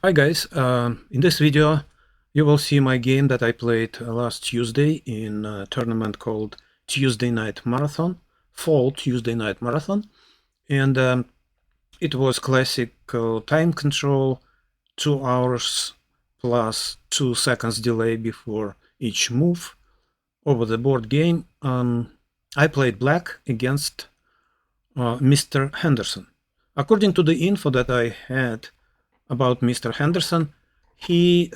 Hi guys, in this video you will see my game that I played last Tuesday in a tournament called Tuesday Night Marathon, Fall Tuesday Night Marathon, and it was classic time control, 2 hours plus 2 seconds delay before each move over the board game. I played black against Mr. Henderson. According to the info that I had about Mr. Henderson, he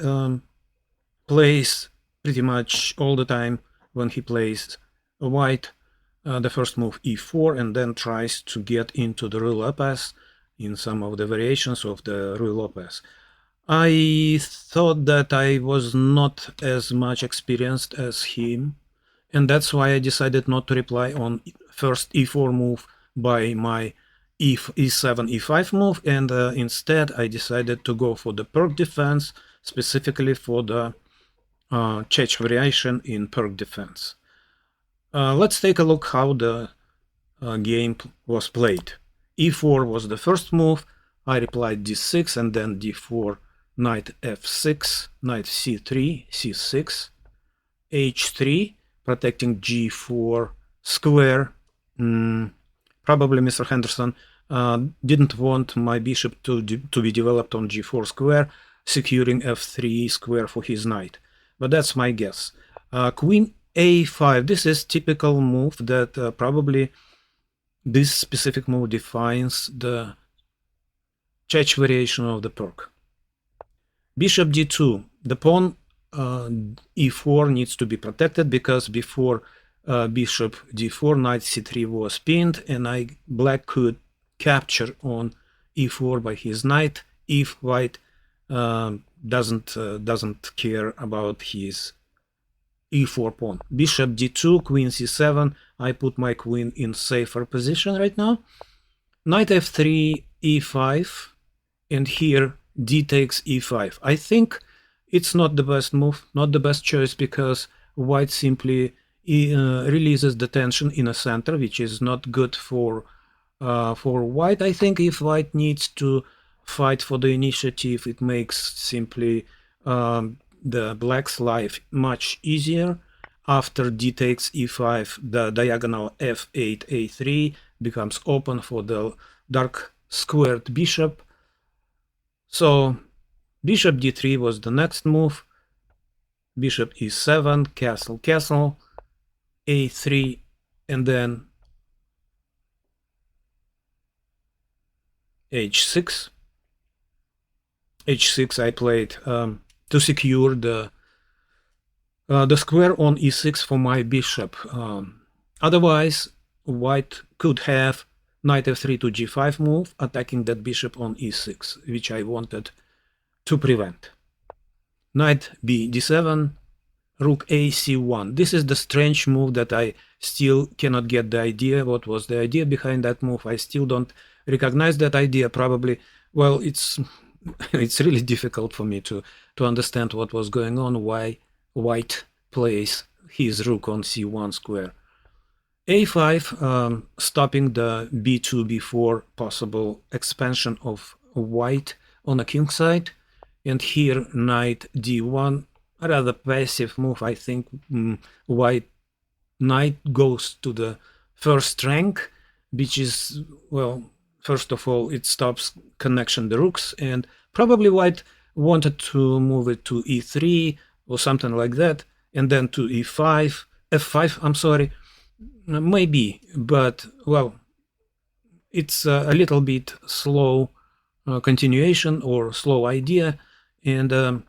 plays pretty much all the time when he plays a white, the first move e4, and then tries to get into the Ruy Lopez in some of the variations of the Ruy Lopez. I thought that I was not as much experienced as him, and that's why I decided not to reply on first e4 move by my e7, e5 move, and instead I decided to go for the Pirc defense, specifically for the Czech variation in Pirc defense. Let's take a look how the game was played. e4 was the first move. I replied d6 and then d4, knight f6, knight c3, c6, h3, protecting g4 square. Probably Mr. Henderson didn't want my bishop to be developed on g4 square, securing f3 square for his knight. But that's my guess. Queen a5, this is typical move that probably this specific move defines the Czech variation of the Pirc. Bishop d2, the pawn e4 needs to be protected because before bishop d4, knight c3 was pinned, and black could capture on e4 by his knight if white doesn't care about his e4 pawn. Bishop d2, queen c7. I put my queen in safer position right now. Knight f3, e5, and here d takes e5. I think it's not the best move, not the best choice, because white simply releases the tension in a center, which is not good for white. I think if white needs to fight for the initiative, it makes simply the black's life much easier. After d takes e5, the diagonal f8, a3 becomes open for the dark squared bishop. So bishop d3 was the next move. Bishop e7, castle, castle, a3, and then h6. h6 I played to secure the square on e6 for my bishop. Otherwise, white could have knight f3 to g5 move, attacking that bishop on e6, which I wanted to prevent. Knight d7, rook a c1. This is the strange move that I still cannot get the idea. What was the idea behind that move? I still don't recognize that idea. Probably, well, it's really difficult for me to understand what was going on, why white plays his rook on c1 square. a5, stopping the b2, b4 possible expansion of white on a king side. And here knight d1, a rather passive move. I think white knight goes to the first rank, which is, well, first of all, it stops connection the rooks, and probably white wanted to move it to e3 or something like that, and then to e5, f5, I'm sorry, maybe, but, well, it's a little bit slow continuation or slow idea. And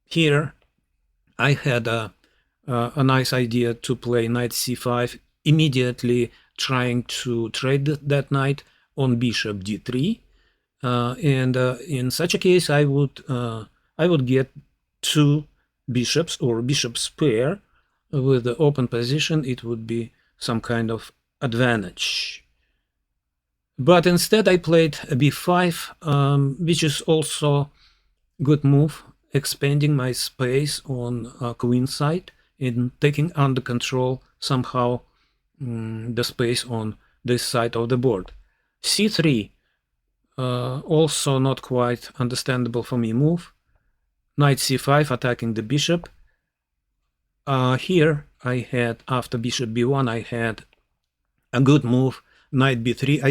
here I had a nice idea to play knight c5, immediately trying to trade that knight on bishop d3, and in such a case I would get two bishops or bishop's pair with the open position. It would be some kind of advantage. But instead I played b5, which is also good move, expanding my space on queen side and taking under control somehow the space on this side of the board. c3, Also not quite understandable for me move. Knight c5 attacking the bishop. Here I had, after bishop b1, I had a good move, knight b3.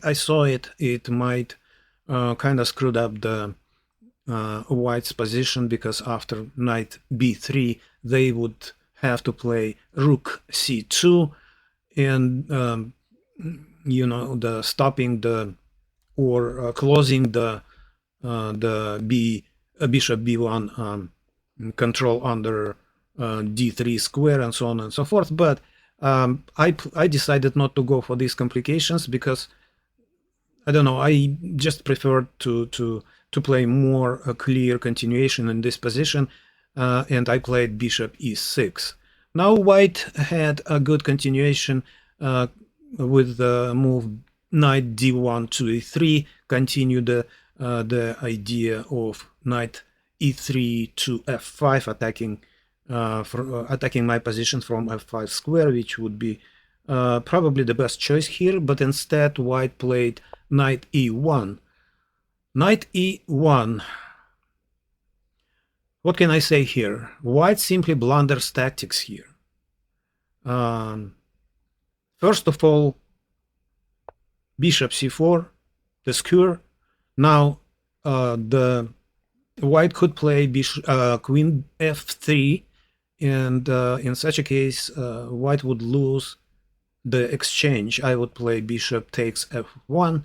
I saw it might kind of screwed up the white's position, because after knight b3 they would have to play rook c2, and you know, the stopping the or closing the bishop b1 control under d3 square and so on and so forth. But I decided not to go for these complications, because I don't know, I just preferred to play more clear continuation in this position, and I played bishop e6. Now white had a good continuation with the move knight d1 to e3, continue the idea of knight e3 to f5, attacking my position from f5 square, which would be probably the best choice here. But instead white played knight e1. Knight e1. What can I say here? White simply blunders tactics here. First of all, bishop c4, the skewer. Now the white could play queen f3, and in such a case white would lose the exchange. I would play bishop takes f1,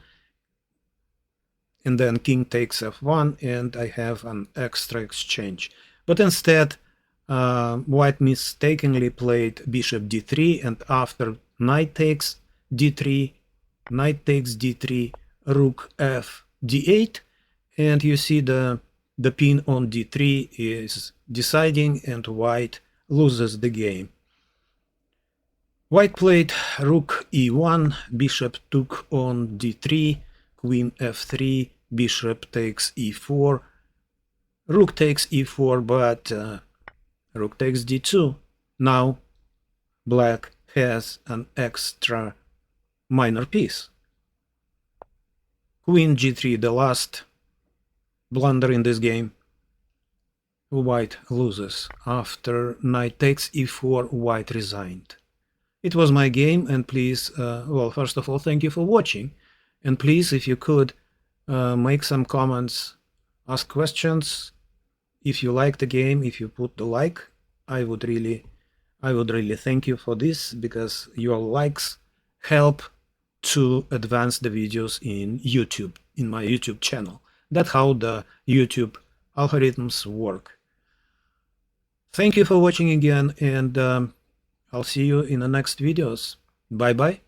and then king takes f1, and I have an extra exchange. But instead white mistakenly played bishop d3, and after knight takes d3, knight takes d3, rook f d8, and you see the pin on d3 is deciding, and white loses the game. White played rook e1, bishop took on d3, queen f3, bishop takes e4, rook takes e4, but rook takes d2. Now black has an extra minor piece. Queen g3, the last blunder in this game. White loses. After knight takes e4, white resigned. It was my game, and please, well, first of all, thank you for watching, and please, if you could, make some comments, ask questions. If you like the game, if you put the like, I would really thank you for this, because your likes help to advance the videos in YouTube, in my YouTube channel. That's how the YouTube algorithms work. Thank you for watching again, and I'll see you in the next videos. Bye bye.